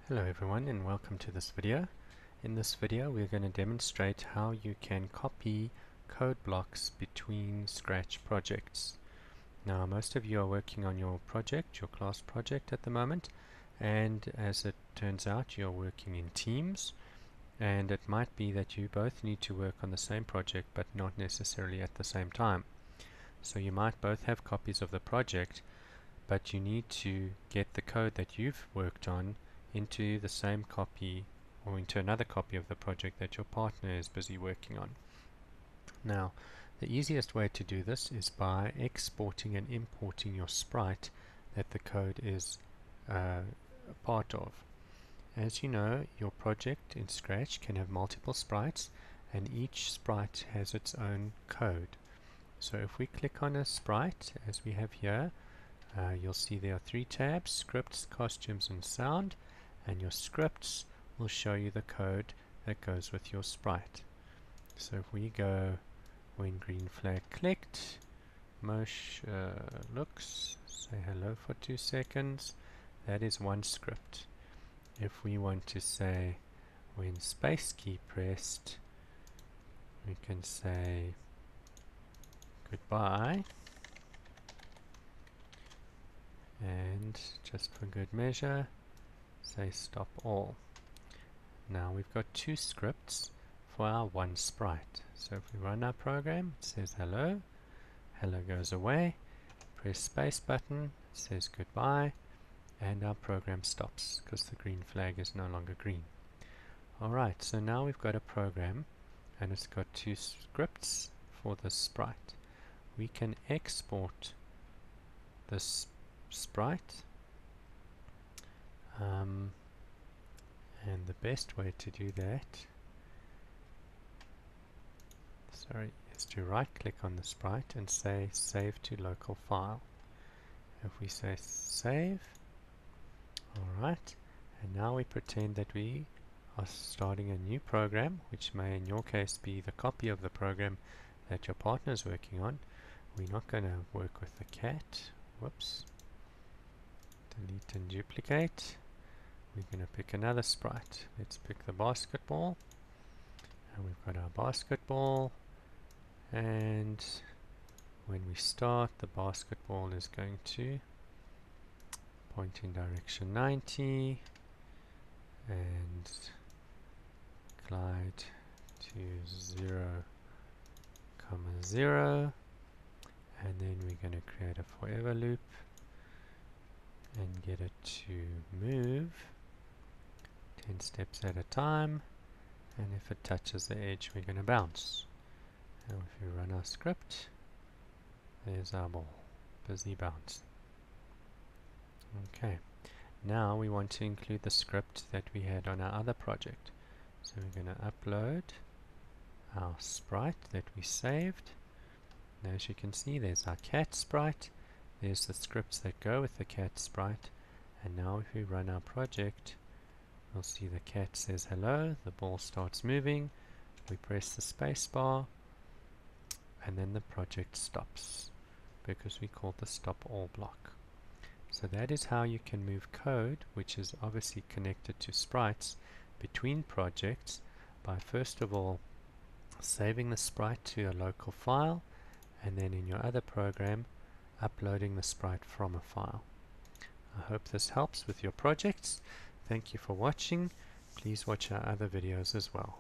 Hello everyone and welcome to this video. In this video we're going to demonstrate how you can copy code blocks between Scratch projects. Now most of you are working on your project, your class project at the moment, and as it turns out you're working in teams, and it might be that you both need to work on the same project but not necessarily at the same time. So you might both have copies of the project, but you need to get the code that you've worked on into the same copy or into another copy of the project that your partner is busy working on. Now, the easiest way to do this is by exporting and importing your sprite that the code is a part of. As you know, your project in Scratch can have multiple sprites, and each sprite has its own code. So if we click on a sprite, as we have here, you'll see there are three tabs: scripts, costumes, and sound. And your scripts will show you the code that goes with your sprite. So if we go when green flag clicked, Mosh looks, say hello for 2 seconds, that is one script. If we want to say when space key pressed, we can say goodbye, and just for good measure say stop all. Now we've got two scripts for our one sprite. So if we run our program, it says hello, hello goes away, press space button, it says goodbye, and our program stops because the green flag is no longer green. Alright, so now we've got a program and it's got two scripts for the sprite. We can export this sprite, and the best way to do that is to right click on the sprite and say save to local file. If we say save, alright, and now we pretend that we are starting a new program, which may in your case be the copy of the program that your partner is working on. We're not going to work with the cat. Whoops. Delete and duplicate. We're going to pick another sprite. Let's pick the basketball, and we've got our basketball, and when we start, the basketball is going to point in direction 90 and glide to 0,0, and then we're going to create a forever loop and get it to move 10 steps at a time, and if it touches the edge we're going to bounce. Now if we run our script, there's our ball, busy bouncing. Okay, now we want to include the script that we had on our other project. So we're going to upload our sprite that we saved. Now as you can see, there's our cat sprite, there's the scripts that go with the cat sprite, and now if we run our project, we'll see the cat says hello, the ball starts moving, we press the space bar, and then the project stops because we called the stop all block. So that is how you can move code, which is obviously connected to sprites, between projects by first of all saving the sprite to a local file, and then in your other program uploading the sprite from a file. I hope this helps with your projects. Thank you for watching. Please watch our other videos as well.